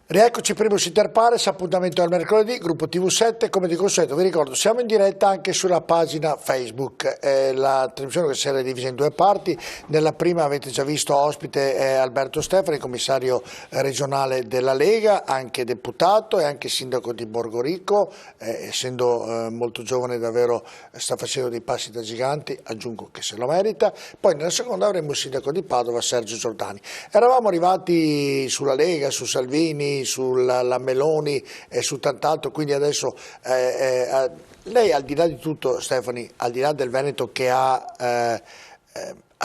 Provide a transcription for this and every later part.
Rieccoci, Primus Inter Pares, appuntamento al mercoledì, gruppo TV7, come di consueto vi ricordo siamo in diretta anche sulla pagina Facebook, la trasmissione che si è divisa in due parti. Nella prima avete già visto ospite Alberto Stefani, commissario regionale della Lega, anche deputato e anche sindaco di Borgorico, essendo molto giovane davvero sta facendo dei passi da giganti, aggiungo che se lo merita. Poi nella seconda avremo il sindaco di Padova, Sergio Giordani. Eravamo arrivati sulla Lega, su Salvini, sulla Meloni e su tant'altro, quindi adesso lei, al di là di tutto, Stefani, al di là del Veneto che ha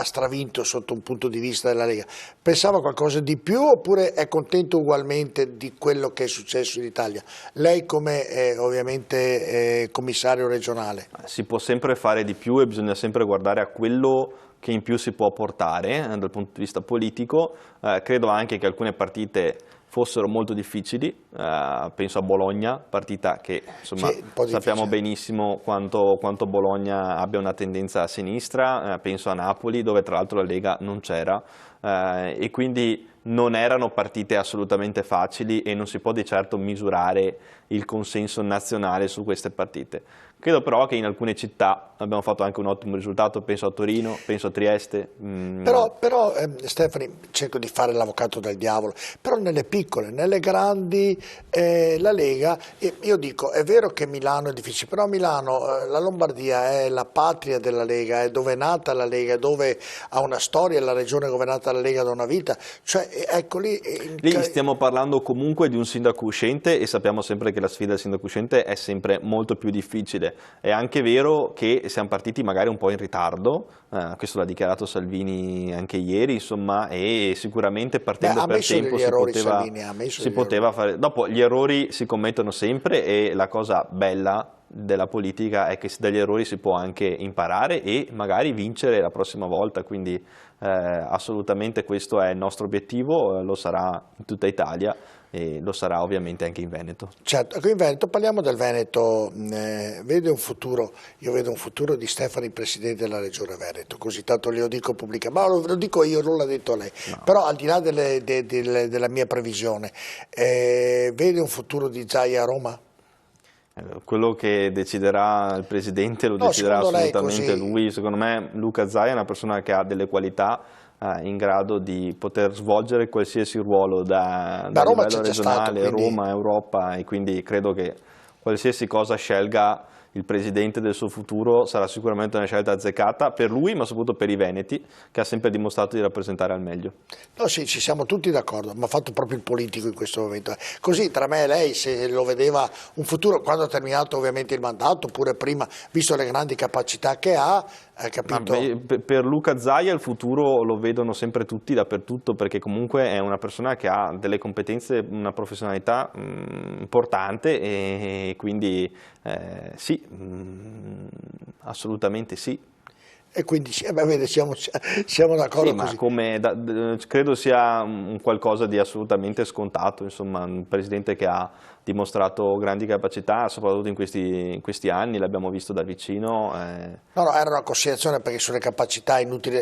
stravinto sotto un punto di vista della Lega, pensava a qualcosa di più oppure è contento ugualmente di quello che è successo in Italia? Lei come ovviamente commissario regionale. Si può sempre fare di più e bisogna sempre guardare a quello che in più si può portare dal punto di vista politico. Credo anche che alcune partite fossero molto difficili, penso a Bologna, partita che insomma, sì, sappiamo benissimo quanto Bologna abbia una tendenza a sinistra, penso a Napoli dove tra l'altro la Lega non c'era, e quindi non erano partite assolutamente facili e non si può di certo misurare il consenso nazionale su queste partite. Credo però che in alcune città abbiamo fatto anche un ottimo risultato, penso a Torino, penso a Trieste. Però Stefani, cerco di fare l'avvocato del diavolo, però nelle piccole, nelle grandi, la Lega, io dico, è vero che Milano è difficile, però Milano, la Lombardia è la patria della Lega, è dove è nata la Lega, dove ha una storia, è la regione governata dalla Lega da una vita, cioè ecco lì... Lì stiamo parlando comunque di un sindaco uscente e sappiamo sempre che la sfida del sindaco uscente è sempre molto più difficile. È anche vero che siamo partiti magari un po' in ritardo, questo l'ha dichiarato Salvini anche ieri, insomma, e sicuramente partendo per tempo si poteva fare. Dopo gli errori si commettono sempre e la cosa bella della politica è che dagli errori si può anche imparare e magari vincere la prossima volta, quindi assolutamente questo è il nostro obiettivo, lo sarà in tutta Italia e lo sarà ovviamente anche in Veneto. Certo, ecco, in Veneto, parliamo del Veneto, vede un futuro, io vedo un futuro di Stefani Presidente della Regione Veneto, così tanto glielo dico pubblicamente, ma lo dico io, non l'ha detto lei, no. Però al di là della mia previsione, vede un futuro di Zaia a Roma? Quello che deciderà il Presidente lo deciderà assolutamente lui. Secondo me Luca Zaia è una persona che ha delle qualità in grado di poter svolgere qualsiasi ruolo da livello regionale, Roma, Europa, e quindi credo che qualsiasi cosa scelga il Presidente del suo futuro sarà sicuramente una scelta azzeccata per lui, ma soprattutto per i veneti, che ha sempre dimostrato di rappresentare al meglio. No, sì, ci siamo tutti d'accordo, ma ha fatto proprio il politico in questo momento. Così tra me e lei, se lo vedeva un futuro, quando ha terminato ovviamente il mandato, oppure prima, visto le grandi capacità che ha, capito? Per Luca Zaia il futuro lo vedono sempre tutti dappertutto, perché comunque è una persona che ha delle competenze, una professionalità importante e quindi sì, assolutamente sì. E quindi vede, siamo d'accordo, sì, così. Ma credo sia un qualcosa di assolutamente scontato, insomma, un presidente che ha dimostrato grandi capacità, soprattutto in questi anni, l'abbiamo visto da vicino. No, era una considerazione perché sulle capacità inutili,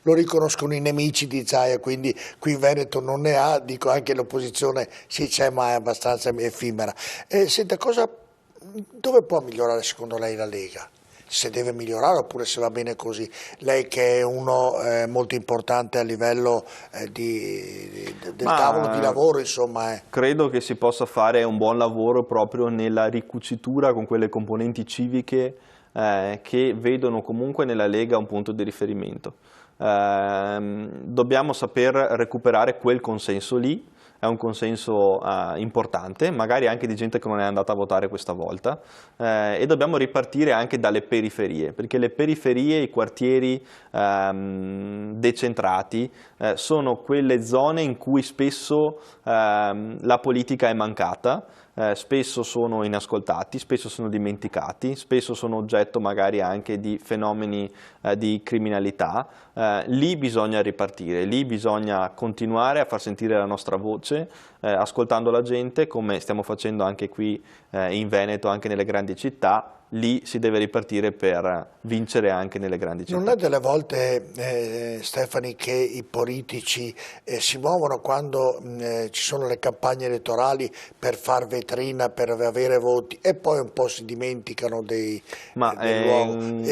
lo riconoscono i nemici di Zaia, quindi qui in Veneto non ne ha, dico anche l'opposizione sì c'è, ma è abbastanza effimera. Senta, dove può migliorare secondo lei la Lega? Se deve migliorare oppure se va bene così? Lei che è uno molto importante a livello del tavolo di lavoro, insomma. Credo che si possa fare un buon lavoro proprio nella ricucitura con quelle componenti civiche che vedono comunque nella Lega un punto di riferimento. Dobbiamo saper recuperare quel consenso lì. È un consenso importante, magari anche di gente che non è andata a votare questa volta, e dobbiamo ripartire anche dalle periferie, perché le periferie, i quartieri decentrati sono quelle zone in cui spesso la politica è mancata, spesso sono inascoltati, spesso sono dimenticati, spesso sono oggetto magari anche di fenomeni di criminalità. Lì bisogna ripartire, lì bisogna continuare a far sentire la nostra voce, ascoltando la gente, come stiamo facendo anche qui in Veneto, anche nelle grandi città, lì si deve ripartire per vincere anche nelle grandi città. Non è delle volte, Stefani, che i politici si muovono quando ci sono le campagne elettorali per far vetrina, per avere voti e poi un po' si dimenticano del luogo?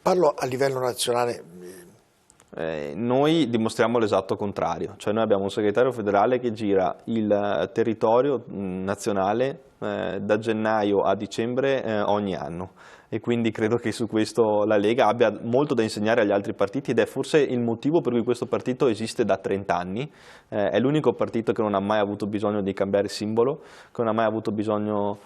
Parlo a livello nazionale. Noi dimostriamo l'esatto contrario, cioè noi abbiamo un segretario federale che gira il territorio nazionale da gennaio a dicembre ogni anno, e quindi credo che su questo la Lega abbia molto da insegnare agli altri partiti, ed è forse il motivo per cui questo partito esiste da 30 anni, è l'unico partito che non ha mai avuto bisogno di cambiare simbolo, che non ha mai avuto bisogno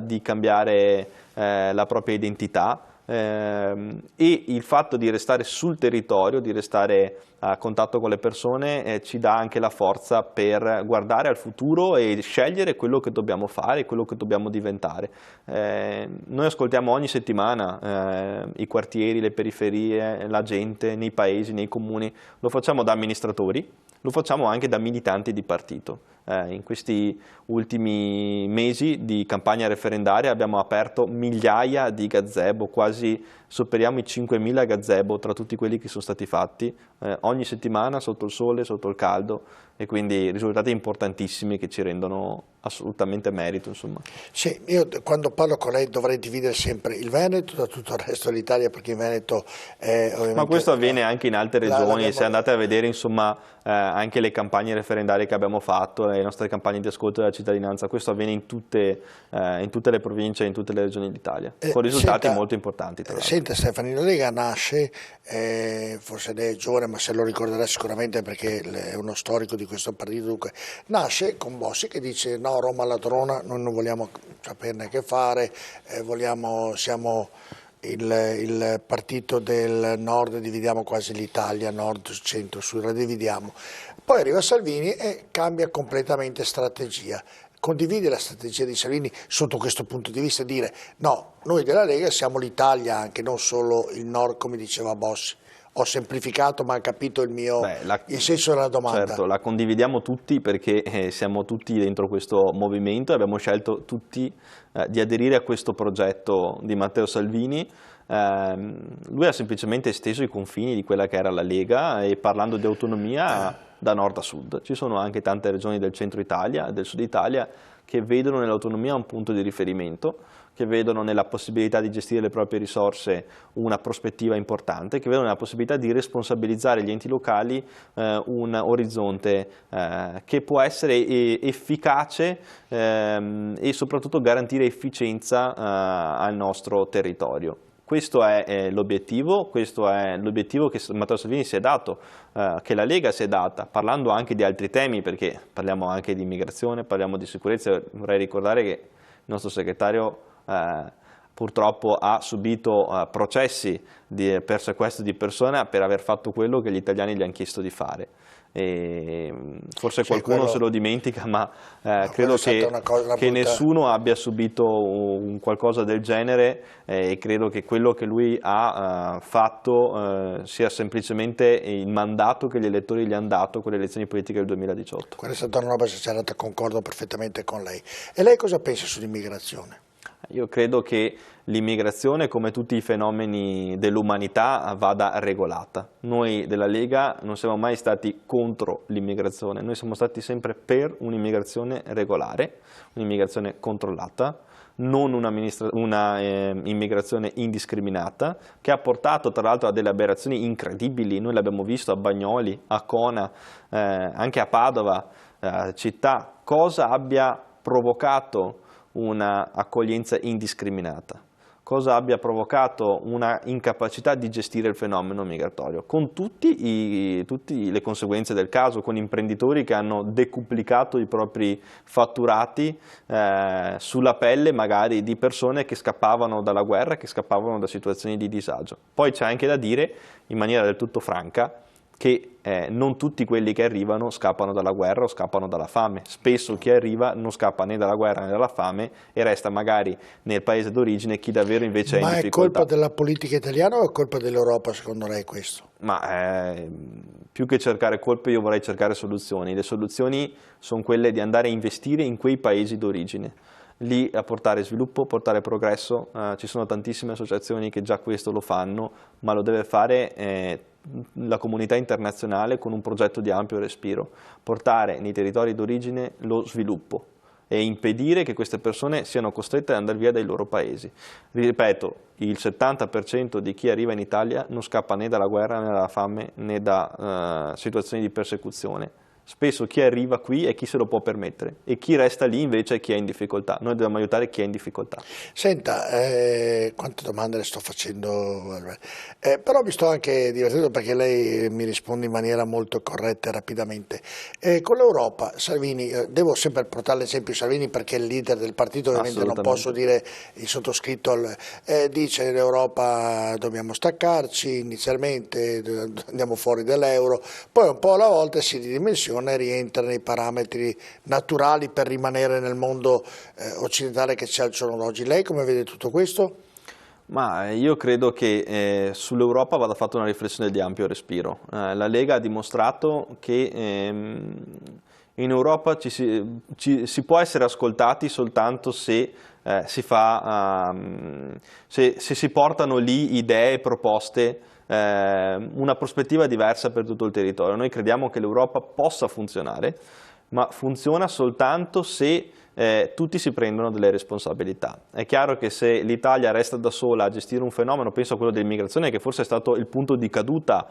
di cambiare la propria identità. E il fatto di restare sul territorio, di restare a contatto con le persone ci dà anche la forza per guardare al futuro e scegliere quello che dobbiamo fare, quello che dobbiamo diventare. Noi ascoltiamo ogni settimana i quartieri, le periferie, la gente nei paesi, nei comuni, lo facciamo da amministratori, lo facciamo anche da militanti di partito. In questi ultimi mesi di campagna referendaria abbiamo aperto migliaia di gazebo, quasi superiamo i 5.000 gazebo tra tutti quelli che sono stati fatti ogni settimana sotto il sole, sotto il caldo, e quindi risultati importantissimi che ci rendono assolutamente merito, insomma. Sì, io quando parlo con lei dovrei dividere sempre il Veneto da tutto il resto dell'Italia, perché il Veneto è ovviamente... Ma questo avviene anche in altre regioni, se andate a vedere insomma anche le campagne referendarie che abbiamo fatto, le nostre campagne di ascolto della cittadinanza, questo avviene in tutte le province e in tutte le regioni d'Italia, con risultati molto importanti. Senta Stefani, la Lega nasce, forse lei è giovane ma se lo ricorderà sicuramente perché è uno storico di questo partito, dunque, nasce con Bossi che dice no, Roma ladrona, noi non vogliamo saperne a che fare, siamo il partito del nord, dividiamo quasi l'Italia, nord, centro, sud, la dividiamo. Poi arriva Salvini e cambia completamente strategia. Condivide la strategia di Salvini sotto questo punto di vista e dire no, noi della Lega siamo l'Italia anche, non solo il nord come diceva Bossi. Ho semplificato ma ha capito il senso della domanda. Certo, la condividiamo tutti perché siamo tutti dentro questo movimento e abbiamo scelto tutti di aderire a questo progetto di Matteo Salvini. Lui ha semplicemente esteso i confini di quella che era la Lega e parlando di autonomia da nord a sud. Ci sono anche tante regioni del centro Italia e del sud Italia che vedono nell'autonomia un punto di riferimento, che vedono nella possibilità di gestire le proprie risorse una prospettiva importante, che vedono nella possibilità di responsabilizzare gli enti locali un orizzonte che può essere efficace e soprattutto garantire efficienza al nostro territorio. Questo è l'obiettivo che Matteo Salvini si è dato, che la Lega si è data, parlando anche di altri temi, perché parliamo anche di immigrazione, parliamo di sicurezza. Vorrei ricordare che il nostro segretario purtroppo ha subito processi per sequestro di persona per aver fatto quello che gli italiani gli hanno chiesto di fare. E forse qualcuno se lo dimentica, ma credo che nessuno abbia subito qualcosa del genere e credo che quello che lui ha fatto sia semplicemente il mandato che gli elettori gli hanno dato con le elezioni politiche del 2018. Quella è stata una roba sincera, concordo perfettamente con lei. E lei cosa pensa sull'immigrazione? Io credo che l'immigrazione, come tutti i fenomeni dell'umanità, vada regolata. Noi della Lega non siamo mai stati contro l'immigrazione, noi siamo stati sempre per un'immigrazione regolare, un'immigrazione controllata, non una immigrazione indiscriminata, che ha portato tra l'altro a delle aberrazioni incredibili. Noi l'abbiamo visto a Bagnoli, a Cona, anche a Padova, città, cosa abbia provocato una accoglienza indiscriminata, cosa abbia provocato una incapacità di gestire il fenomeno migratorio, con tutte le conseguenze del caso, con imprenditori che hanno decuplicato i propri fatturati sulla pelle magari di persone che scappavano dalla guerra, che scappavano da situazioni di disagio. Poi c'è anche da dire, in maniera del tutto franca, che non tutti quelli che arrivano scappano dalla guerra o scappano dalla fame. Spesso chi arriva non scappa né dalla guerra né dalla fame e resta magari nel paese d'origine chi davvero invece è in difficoltà. Ma è colpa della politica italiana o è colpa dell'Europa secondo lei questo? Ma più che cercare colpe io vorrei cercare soluzioni. Le soluzioni sono quelle di andare a investire in quei paesi d'origine. lì a portare sviluppo, portare progresso. Ci sono tantissime associazioni che già questo lo fanno, ma lo deve fare la comunità internazionale con un progetto di ampio respiro, portare nei territori d'origine lo sviluppo e impedire che queste persone siano costrette ad andare via dai loro paesi. Ripeto, il 70% di chi arriva in Italia non scappa né dalla guerra né dalla fame né da situazioni di persecuzione. Spesso chi arriva qui è chi se lo può permettere e chi resta lì invece è chi è in difficoltà. Noi dobbiamo aiutare chi è in difficoltà. Senta, quante domande le sto facendo, però mi sto anche divertendo perché lei mi risponde in maniera molto corretta e rapidamente. Con l'Europa, Salvini, devo sempre portare l'esempio di Salvini perché è il leader del partito, ovviamente non posso dire il sottoscritto, dice l'Europa dobbiamo staccarci inizialmente, andiamo fuori dall'euro, poi un po' alla volta si ridimensiona e rientra nei parametri naturali per rimanere nel mondo occidentale che c'è al giorno d'oggi. Lei come vede tutto questo? Ma io credo che sull'Europa vada fatta una riflessione di ampio respiro. La Lega ha dimostrato che in Europa si può essere ascoltati soltanto se si portano lì idee e proposte, una prospettiva diversa per tutto il territorio. Noi crediamo che l'Europa possa funzionare, ma funziona soltanto se tutti si prendono delle responsabilità. È chiaro che se l'Italia resta da sola a gestire un fenomeno, penso a quello dell'immigrazione, che forse è stato il punto di caduta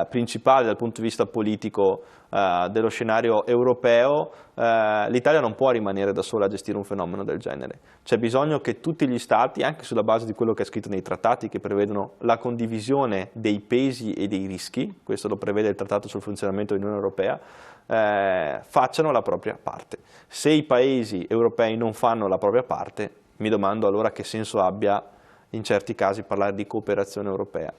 principale dal punto di vista politico dello scenario europeo, l'Italia non può rimanere da sola a gestire un fenomeno del genere. C'è bisogno che tutti gli Stati, anche sulla base di quello che è scritto nei trattati che prevedono la condivisione dei pesi e dei rischi, questo lo prevede il Trattato sul funzionamento dell'Unione Europea, facciano la propria parte. Se i paesi europei non fanno la propria parte, mi domando allora che senso abbia in certi casi parlare di cooperazione europea.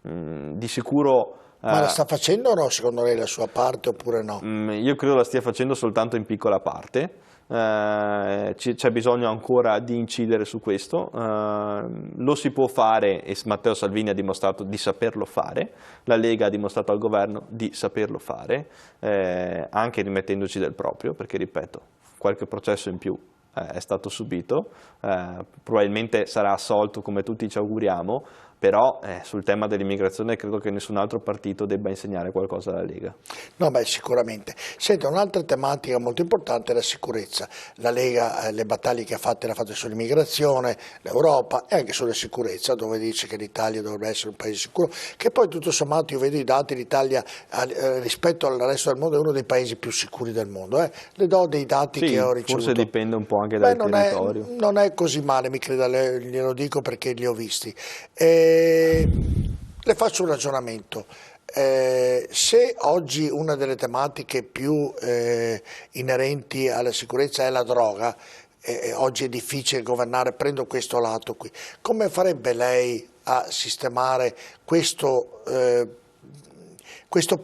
Di sicuro... Ma la sta facendo o no, secondo lei, la sua parte oppure no? Io credo la stia facendo soltanto in piccola parte. C'è bisogno ancora di incidere su questo, lo si può fare e Matteo Salvini ha dimostrato di saperlo fare, la Lega ha dimostrato al governo di saperlo fare, anche rimettendoci del proprio, perché ripeto, qualche processo in più è stato subito, probabilmente sarà assolto come tutti ci auguriamo, però sul tema dell'immigrazione credo che nessun altro partito debba insegnare qualcosa alla Lega. No, beh, sicuramente. Senta, un'altra tematica molto importante è la sicurezza. La Lega, le battaglie che ha fatto, le ha fatte sull'immigrazione, l'Europa e anche sulla sicurezza, dove dice che l'Italia dovrebbe essere un paese sicuro, che poi tutto sommato io vedo i dati, l'Italia rispetto al resto del mondo è uno dei paesi più sicuri del mondo. Le do dei dati che ho ricevuto. Forse dipende un po' anche dal territorio. Non è così male, mi creda, glielo dico perché li ho visti. Le faccio un ragionamento. Se oggi una delle tematiche più inerenti alla sicurezza è la droga, oggi è difficile governare, prendo questo lato qui, come farebbe lei a sistemare questo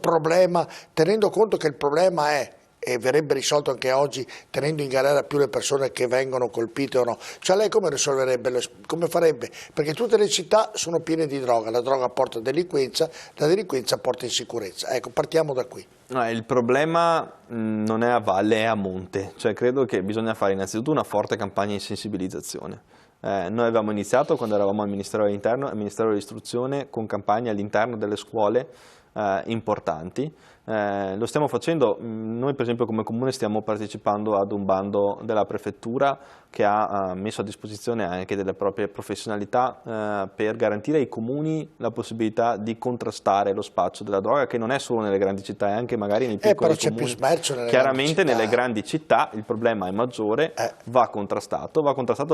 problema, tenendo conto che il problema è e verrebbe risolto anche oggi tenendo in galera più le persone che vengono colpite o no? Cioè lei come risolverebbe, come farebbe? Perché tutte le città sono piene di droga, la droga porta delinquenza, la delinquenza porta insicurezza. Ecco, partiamo da qui. No, il problema non è a valle, è a monte, cioè credo che bisogna fare innanzitutto una forte campagna di sensibilizzazione. Noi avevamo iniziato quando eravamo al Ministero dell'Interno e al Ministero dell'Istruzione con campagne all'interno delle scuole importanti. Lo stiamo facendo, noi per esempio come Comune stiamo partecipando ad un bando della Prefettura che ha messo a disposizione anche delle proprie professionalità per garantire ai comuni la possibilità di contrastare lo spaccio della droga, che non è solo nelle grandi città, è anche magari nei piccoli però c'è comuni. Più smercio nelle Chiaramente grandi nelle grandi città il problema è maggiore, va contrastato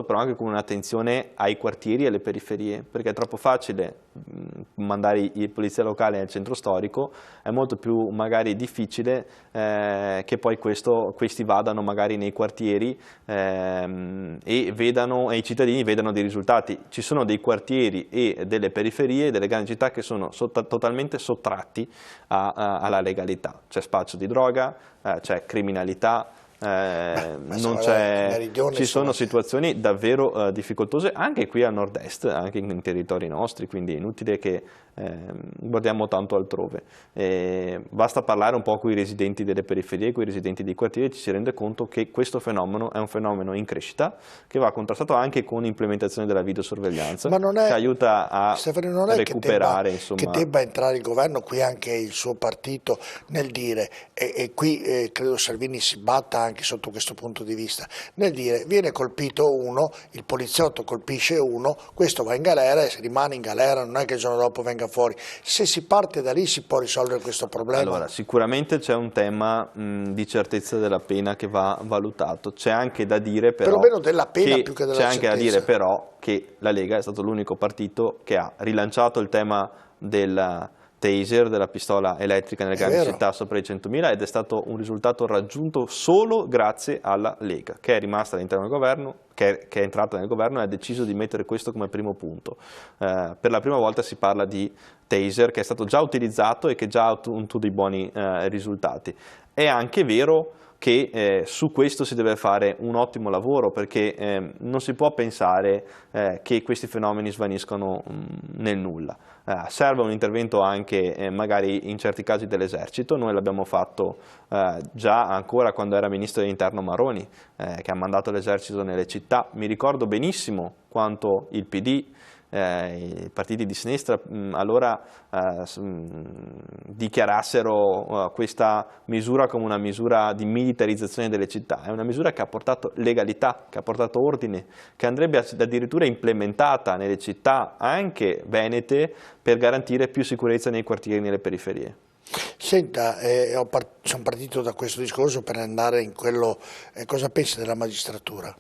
però anche con un'attenzione ai quartieri e alle periferie, perché è troppo facile mandare i polizia locale nel centro storico, è molto più magari difficile che poi questi vadano magari nei quartieri e i cittadini vedano dei risultati. Ci sono dei quartieri e delle periferie, delle grandi città che sono totalmente sottratti alla legalità. C'è spaccio di droga, c'è criminalità, non c'è, ci sono situazioni davvero difficoltose anche qui a nord-est, anche in territori nostri, quindi è inutile che guardiamo tanto altrove. Basta parlare un po' con i residenti delle periferie, con i residenti dei quartieri, e ci si rende conto che questo fenomeno è un fenomeno in crescita, che va contrastato anche con l'implementazione della videosorveglianza, che aiuta a recuperare. Che debba entrare il governo, qui anche il suo partito, nel dire, e qui credo Salvini si batta anche sotto questo punto di vista, nel dire viene colpito uno, il poliziotto colpisce uno, questo va in galera e se rimane in galera non è che il giorno dopo venga fuori. Se si parte da lì si può risolvere questo problema? Allora, sicuramente c'è un tema di certezza della pena che va valutato, c'è anche da dire però, perlomeno della pena più che della c'è anche certezza. Da dire però che la Lega è stato l'unico partito che ha rilanciato il tema del taser, della pistola elettrica nelle grandi città sopra i 100.000, ed è stato un risultato raggiunto solo grazie alla Lega, che è rimasta all'interno del governo, che è entrata nel governo e ha deciso di mettere questo come primo punto. Per la prima volta si parla di taser che è stato già utilizzato e che già ha ottenuto dei buoni risultati. È anche vero che su questo si deve fare un ottimo lavoro, perché non si può pensare che questi fenomeni svaniscono nel nulla. Serve un intervento anche magari in certi casi dell'esercito. Noi l'abbiamo fatto già ancora quando era ministro dell'interno Maroni, che ha mandato l'esercito nelle città. Mi ricordo benissimo quanto il PD, i partiti di sinistra allora dichiarassero questa misura come una misura di militarizzazione delle città. È una misura che ha portato legalità, che ha portato ordine, che andrebbe addirittura implementata nelle città anche venete per garantire più sicurezza nei quartieri e nelle periferie. Senta, sono partito da questo discorso per andare in quello, cosa pensi della magistratura?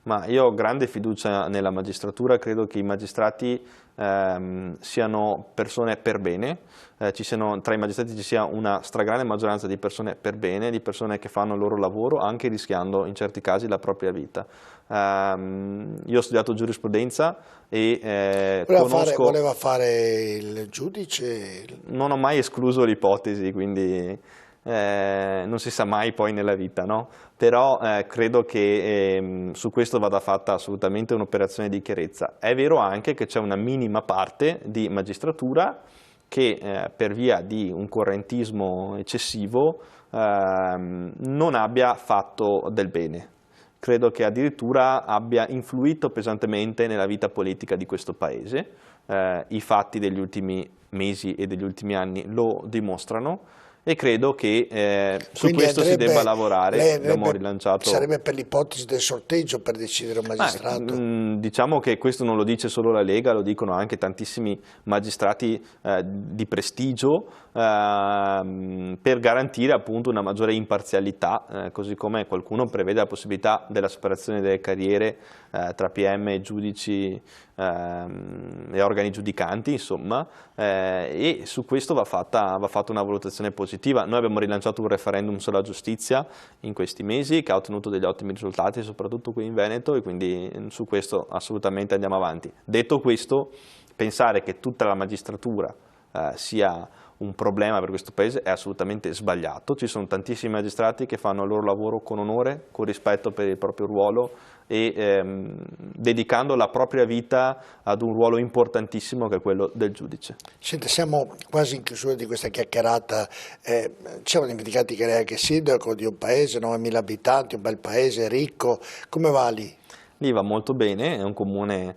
Ma io ho grande fiducia nella magistratura, credo che i magistrati siano persone per bene, tra i magistrati ci sia una stragrande maggioranza di persone per bene, di persone che fanno il loro lavoro anche rischiando in certi casi la propria vita. Io ho studiato giurisprudenza e voleva fare il giudice? Non ho mai escluso l'ipotesi, quindi non si sa mai poi nella vita, no? Però credo che su questo vada fatta assolutamente un'operazione di chiarezza. È vero anche che c'è una minima parte di magistratura che per via di un correntismo eccessivo non abbia fatto del bene. Credo che addirittura abbia influito pesantemente nella vita politica di questo Paese. I fatti degli ultimi mesi e degli ultimi anni lo dimostrano. E credo che su questo si debba lavorare. Abbiamo rilanciato. Sarebbe per l'ipotesi del sorteggio per decidere un magistrato? Diciamo che questo non lo dice solo la Lega, lo dicono anche tantissimi magistrati di prestigio per garantire appunto una maggiore imparzialità, così come qualcuno prevede la possibilità della separazione delle carriere tra PM, giudici e organi giudicanti, insomma, e su questo va fatta una valutazione positiva. Noi abbiamo rilanciato un referendum sulla giustizia in questi mesi che ha ottenuto degli ottimi risultati, soprattutto qui in Veneto, e quindi su questo assolutamente andiamo avanti. Detto questo, pensare che tutta la magistratura sia un problema per questo Paese è assolutamente sbagliato. Ci sono tantissimi magistrati che fanno il loro lavoro con onore, con rispetto per il proprio ruolo e dedicando la propria vita ad un ruolo importantissimo che è quello del giudice. Senta, siamo quasi in chiusura di questa chiacchierata, ci siamo dimenticati che lei è anche sindaco di un paese, 9.000 abitanti, un bel paese ricco, come va lì? Lì va molto bene, è un comune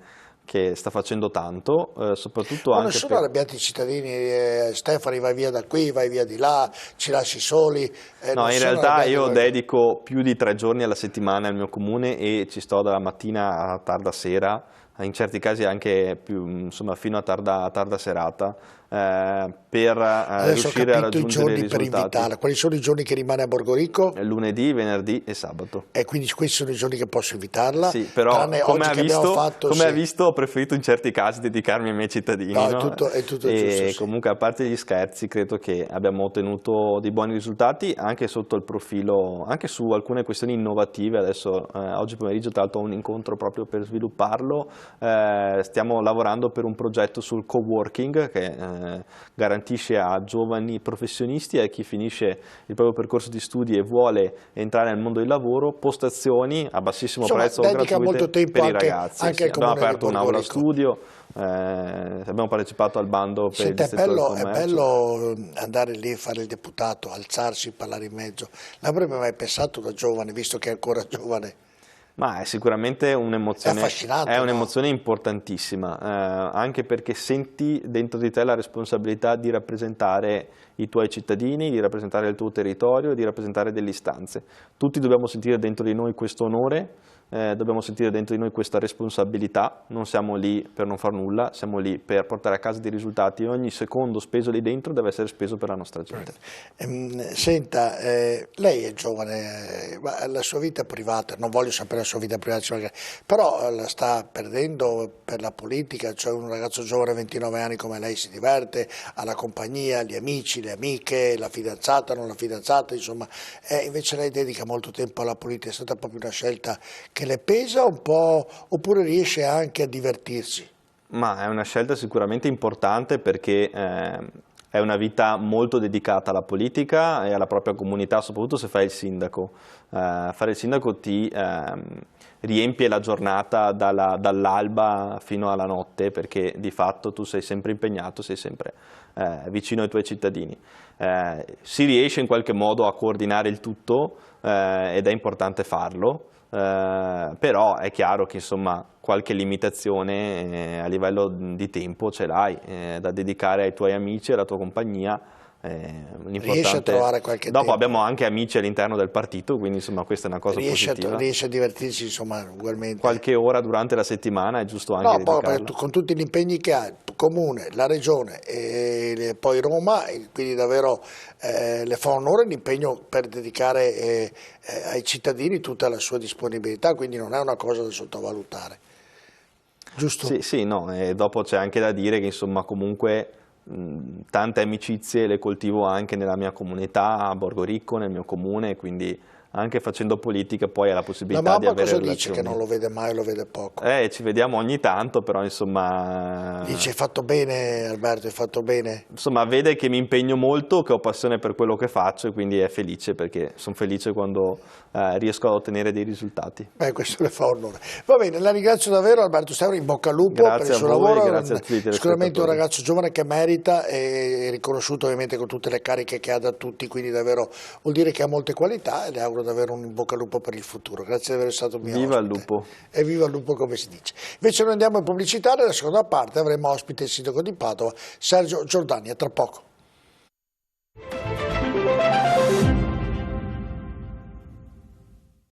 che sta facendo tanto, soprattutto ma anche non sono arrabbiati i cittadini, Stefani vai via da qui, vai via di là, ci lasci soli? No, in realtà io dedico più di 3 giorni alla settimana al mio comune e ci sto dalla mattina a tarda sera, in certi casi anche più, insomma, fino a tarda serata, per riuscire a raggiungere i risultati. Quali sono i giorni che rimane a Borgorico? Lunedì, venerdì e sabato. E quindi questi sono i giorni che posso invitarla? Sì, però come ha visto ho preferito in certi casi dedicarmi ai miei cittadini. No, no? È tutto e giusto. Sì. Comunque, a parte gli scherzi, credo che abbiamo ottenuto dei buoni risultati anche sotto il profilo, anche su alcune questioni innovative. Adesso oggi pomeriggio tra l'altro ho un incontro proprio per svilupparlo. Stiamo lavorando per un progetto sul coworking che garantisce a giovani professionisti e a chi finisce il proprio percorso di studi e vuole entrare nel mondo del lavoro postazioni a bassissimo prezzo o gratuite molto tempo per i anche, ragazzi. Anche al abbiamo Comune aperto di un'aula Borgorico. studio, abbiamo partecipato al bando per il distretto del commercio. È bello andare lì a fare il deputato, alzarsi, parlare in mezzo. L'avrebbe mai pensato da giovane, visto che è ancora giovane? Ma è sicuramente un'emozione, affascinante, è un'emozione importantissima, anche perché senti dentro di te la responsabilità di rappresentare i tuoi cittadini, di rappresentare il tuo territorio, di rappresentare delle istanze. Tutti dobbiamo sentire dentro di noi questo onore, dobbiamo sentire dentro di noi questa responsabilità, non siamo lì per non far nulla, siamo lì per portare a casa dei risultati e ogni secondo speso lì dentro deve essere speso per la nostra gente. Senta, lei è giovane, ma la sua vita privata, non voglio sapere la sua vita privata, però la sta perdendo per la politica, cioè un ragazzo giovane, 29 anni come lei, si diverte, ha la compagnia, gli amici, le amiche, la fidanzata, non la fidanzata, insomma, invece lei dedica molto tempo alla politica, è stata proprio una scelta che le pesa un po', oppure riesce anche a divertirsi? Ma è una scelta sicuramente importante perché è una vita molto dedicata alla politica e alla propria comunità, soprattutto se fai il sindaco. Fare il sindaco ti riempie la giornata dall'alba fino alla notte, perché di fatto tu sei sempre impegnato, sei sempre vicino ai tuoi cittadini. Si riesce in qualche modo a coordinare il tutto ed è importante farlo. Però è chiaro che insomma qualche limitazione a livello di tempo ce l'hai da dedicare ai tuoi amici, alla tua compagnia. Riesce a trovare qualche Dopo tempo. Abbiamo anche amici all'interno del partito, quindi insomma questa è una cosa positiva. Riesce a divertirsi insomma ugualmente. Qualche ora durante la settimana è giusto anche dedicarla. Poi, con tutti gli impegni che ha, il Comune, la Regione e poi Roma, quindi davvero le fa onore l'impegno per dedicare ai cittadini tutta la sua disponibilità, quindi non è una cosa da sottovalutare. Giusto? Sì, no, e dopo c'è anche da dire che insomma comunque tante amicizie le coltivo anche nella mia comunità, a Borgorico, nel mio comune, quindi anche facendo politica poi hai la possibilità di avere relazioni. La mamma cosa dice? Che non lo vede mai, lo vede poco? Ci vediamo ogni tanto, però insomma... Dice: hai fatto bene Alberto, hai fatto bene? Insomma, vede che mi impegno molto, che ho passione per quello che faccio e quindi è felice, perché sono felice quando riesco ad ottenere dei risultati. Questo le fa onore. Va bene, la ringrazio davvero Alberto Stauro, in bocca al lupo per il suo lavoro. Grazie a tutti. Sicuramente un ragazzo giovane che merita, e riconosciuto ovviamente con tutte le cariche che ha da tutti, quindi davvero vuol dire che ha molte qualità e le auguro davvero un in bocca al lupo per il futuro. Grazie di aver stato mio ospite. Viva il lupo! E viva il lupo, come si dice. Invece noi andiamo in pubblicità, nella seconda parte avremo ospite il sindaco di Padova, Sergio Giordani, a tra poco.